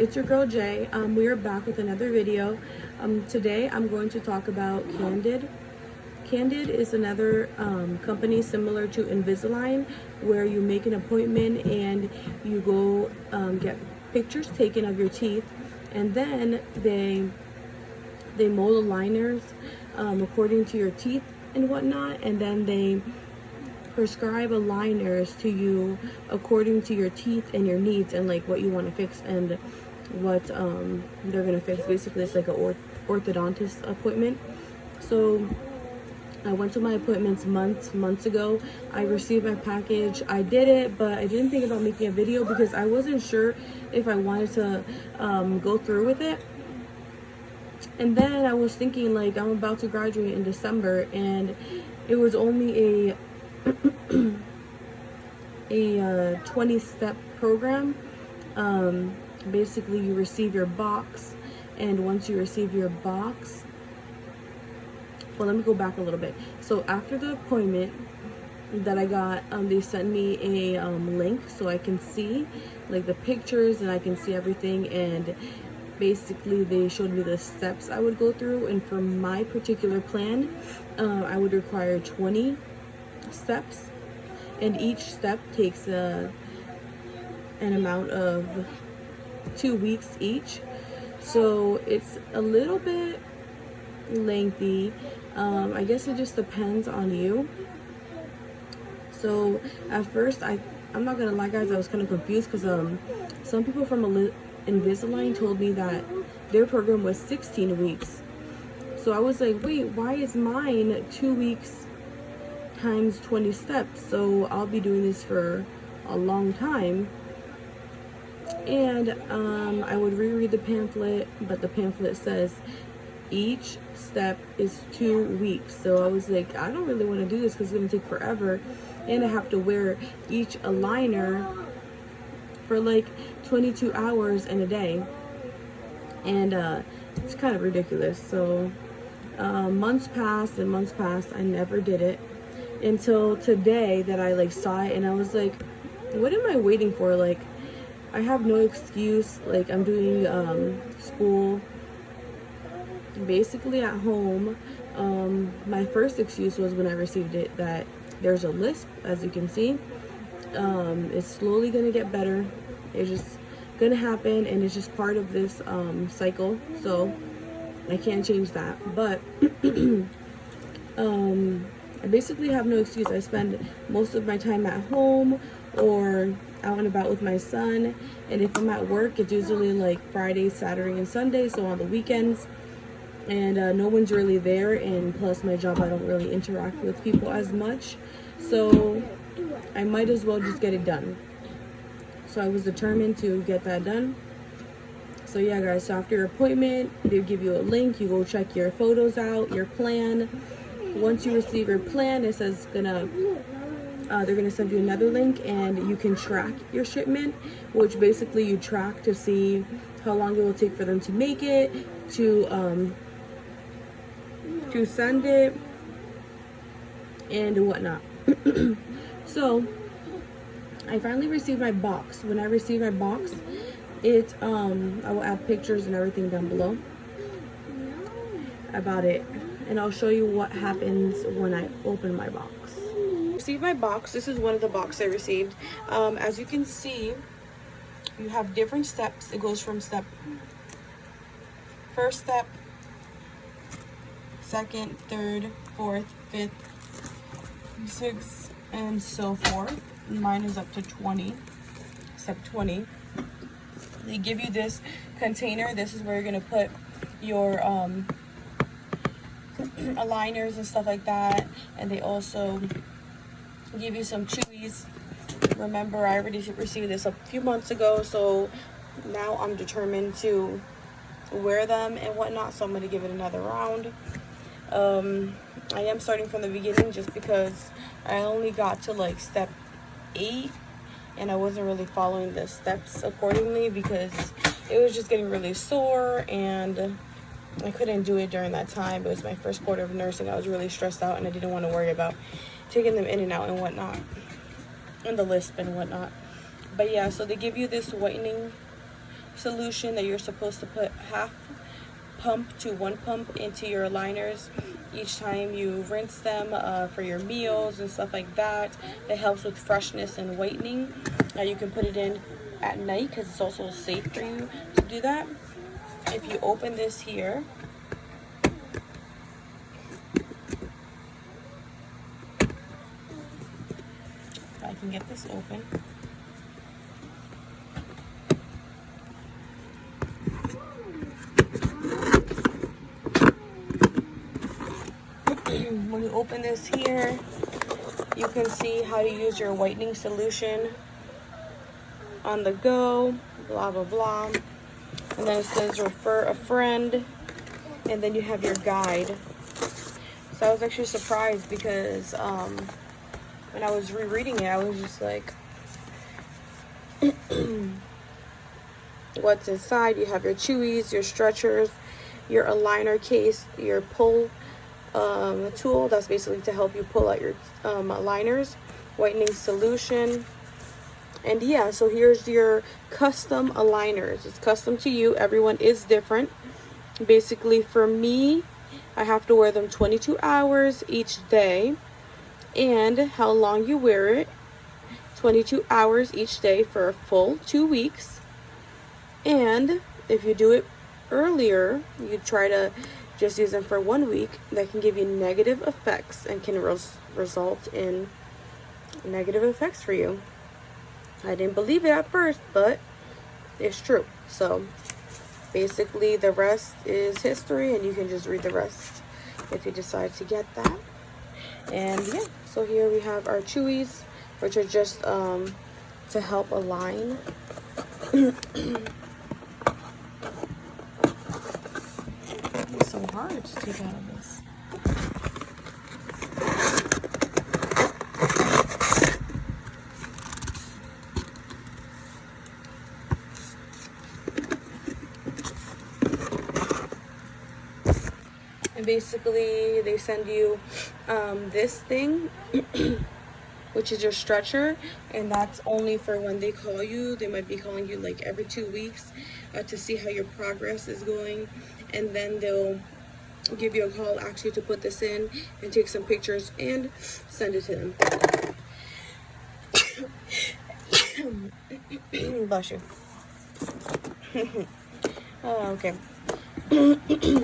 it's your girl Jay. We are back with another video. Today I'm going to talk about Candid. Candid is another company similar to Invisalign, where you make an appointment and you go get pictures taken of your teeth, and then they mold aligners according to your teeth and whatnot, and then they prescribe aligners to you according to your teeth and your needs and like what you want to fix and what they're gonna fix. Basically, it's like an orthodontist appointment. So I went to my appointments months ago. I received my package. I did it, but I didn't think about making a video because I wasn't sure if I wanted to go through with it. And then I was thinking, like, I'm about to graduate in December, and it was only a 20-step program. Basically, you receive your box, and once you receive your box, well, let me go back a little bit. So after the appointment that I got, they sent me a link so I can see like the pictures and I can see everything, and basically they showed me the steps I would go through. And for my particular plan, I would require 20 steps, and each step takes an amount of 2 weeks each, so it's a little bit lengthy. I guess it just depends on you. So at first, I'm not gonna lie guys, I was kind of confused because some people from Invisalign told me that their program was 16 weeks. So I was like, wait, why is mine 2 weeks times 20 steps? So I'll be doing this for a long time. And I would reread the pamphlet, but the pamphlet says each step is 2 weeks. So I was like, I don't really want to do this because it's going to take forever, and I have to wear each aligner for like 22 hours in a day, and it's kind of ridiculous. So months passed and months passed. I never did it until today that I like saw it, and I was like, what am I waiting for? Like, I have no excuse. Like, I'm doing school basically at home. My first excuse was when I received it that there's a lisp, as you can see. It's slowly gonna get better. It's just gonna happen, and it's just part of this cycle, so I can't change that. But I basically have no excuse. I spend most of my time at home or out and about with my son, and if I'm at work, it's usually like Friday, Saturday, and Sunday, so on the weekends, and no one's really there, and plus my job, I don't really interact with people as much, so I might as well just get it done. So I was determined to get that done. So yeah guys, so after your appointment, they give you a link, you go check your photos out, your plan. Once you receive your plan, it says they're gonna send you another link, and you can track your shipment, which basically you track to see how long it will take for them to make it, to send it, and whatnot. So I finally received my box. When I received my box, it I will add pictures and everything down below about it, and I'll show you what happens when I open my box. Received my box. This is one of the boxes I received. As you can see, you have different steps. It goes from first step, second, third, fourth, fifth, sixth, and so forth. Mine is up to 20, step 20. They give you this container. This is where you're gonna put your aligners and stuff like that, and they also give you some chewies. Remember, I already received this a few months ago, so now I'm determined to wear them and whatnot, so I'm going to give it another round. I am starting from the beginning just because I only got to like step 8, and I wasn't really following the steps accordingly because it was just getting really sore, and I couldn't do it during that time. It was my first quarter of nursing. I was really stressed out, and I didn't want to worry about taking them in and out and whatnot, and the lisp and whatnot. But yeah, so they give you this whitening solution that you're supposed to put half pump to 1 pump into your aligners each time you rinse them for your meals and stuff like that. It helps with freshness and whitening. You can put it in at night because it's also safe for you to do that. If you open this here, I can get this open. When you open this here, you can see how to use your whitening solution on the go, blah blah blah. And then it says refer a friend, and then you have your guide. So I was actually surprised because when I was rereading it, I was just like, what's inside? You have your chewies, your stretchers, your aligner case, your pull tool that's basically to help you pull out your aligners, whitening solution. And yeah, so here's your custom aligners. It's custom to you. Everyone is different. Basically for me, I have to wear them 22 hours each day. And how long you wear it, 22 hours each day for a full 2 weeks. And if you do it earlier, you try to just use them for 1 week, that can give you negative effects and can result in negative effects for you. I didn't believe it at first, but it's true. So basically the rest is history, and you can just read the rest if you decide to get that. And yeah, so here we have our chewies, which are just to help align. It's so hard to take out of this. And basically they send you this thing which is your stretcher, and that's only for when they call you. They might be calling you like every 2 weeks to see how your progress is going, and then they'll give you a call actually to put this in and take some pictures and send it to them. Bless you. Okay.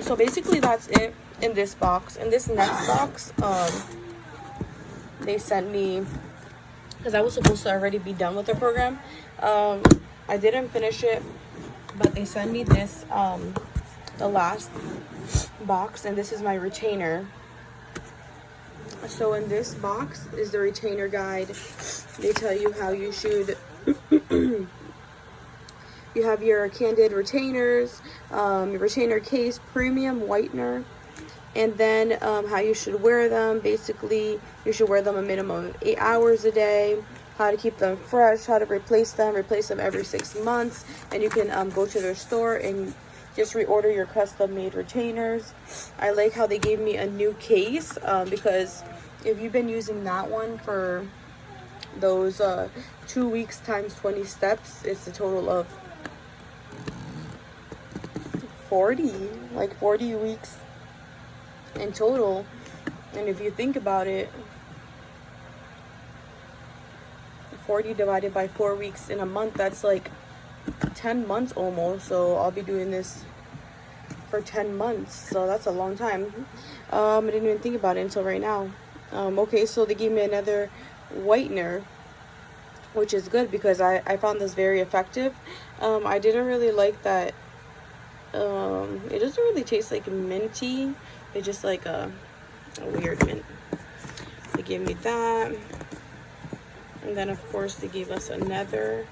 So basically that's it in this box. In this next box, they sent me, because I was supposed to already be done with the program. I didn't finish it, but they sent me this, the last box, and this is my retainer. So in this box is the retainer guide. They tell you how you should you have your Candid retainers, your retainer case, premium whitener, and then how you should wear them. Basically, you should wear them a minimum of 8 hours a day, how to keep them fresh, how to replace them every 6 months, and you can go to their store and just reorder your custom made retainers. I like how they gave me a new case, because if you've been using that one for those 2 weeks times 20 steps, it's a total of 40 weeks in total. And if you think about it, 40 divided by 4 weeks in a month, that's like 10 months almost. So I'll be doing this for 10 months, so that's a long time. I didn't even think about it until right now. Okay, so they gave me another whitener, which is good because I found this very effective. I didn't really like that. It doesn't really taste like minty. It's just like a weird mint. They gave me that, and then of course they gave us another.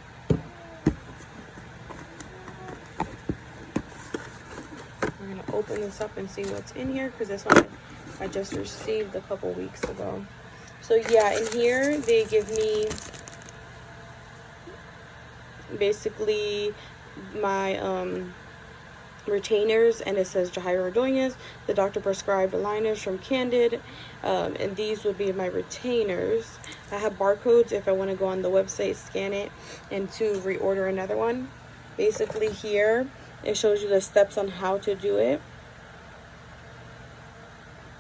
I'm gonna open this up and see what's in here, because this one I just received a couple weeks ago. So yeah, in here they give me basically my retainers, and it says Jairo the doctor prescribed aligners from Candid, and these would be my retainers. I have barcodes if I want to go on the website, scan it, and to reorder another one. Basically here it shows you the steps on how to do it.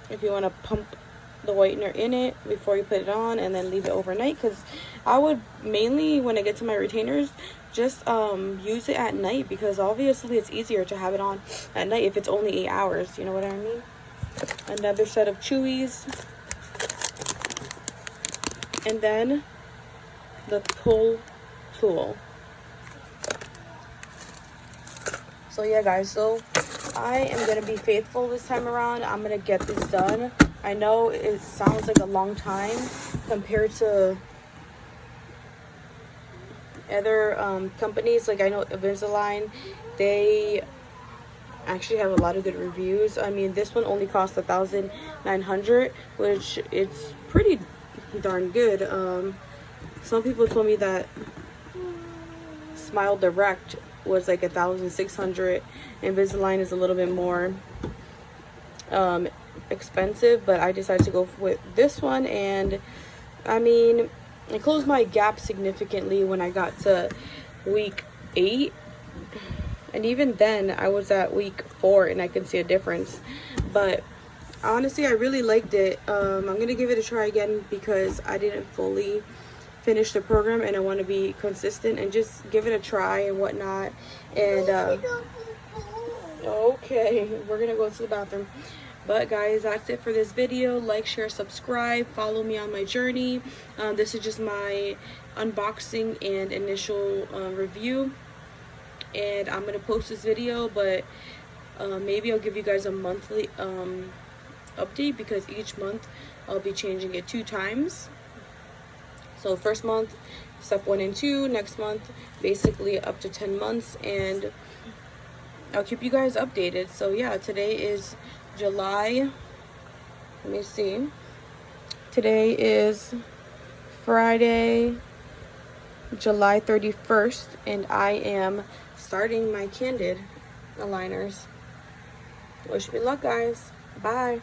If you want to pump the whitener in it before you put it on and then leave it overnight, because I would mainly, when I get to my retainers, just use it at night, because obviously it's easier to have it on at night if it's only 8 hours, you know what I mean. Another set of chewies, and then the pull tool. So yeah guys, so I am gonna be faithful this time around. I'm gonna get this done. I know it sounds like a long time compared to other companies. Like I know Invisalign, they actually have a lot of good reviews. I mean, this one only cost $1,900, which it's pretty darn good. Some people told me that Smile Direct was like $1,600. Invisalign is a little bit more expensive, but I decided to go with this one. And I mean, it closed my gap significantly when I got to week 8, and even then I was at week 4 and I can see a difference. But honestly, I really liked it. I'm gonna give it a try again because I didn't fully finish the program and I want to be consistent and just give it a try and whatnot. And okay, we're gonna go to the bathroom. But guys, that's it for this video. Like, share, subscribe, follow me on my journey. This is just my unboxing and initial review, and I'm gonna post this video, but maybe I'll give you guys a monthly update, because each month I'll be changing it 2 times. So first month, step 1 and 2, next month basically up to 10 months, and I'll keep you guys updated. So yeah, today is July, let me see, today is Friday, July 31st, and I am starting my Candid aligners. Wish me luck guys. Bye.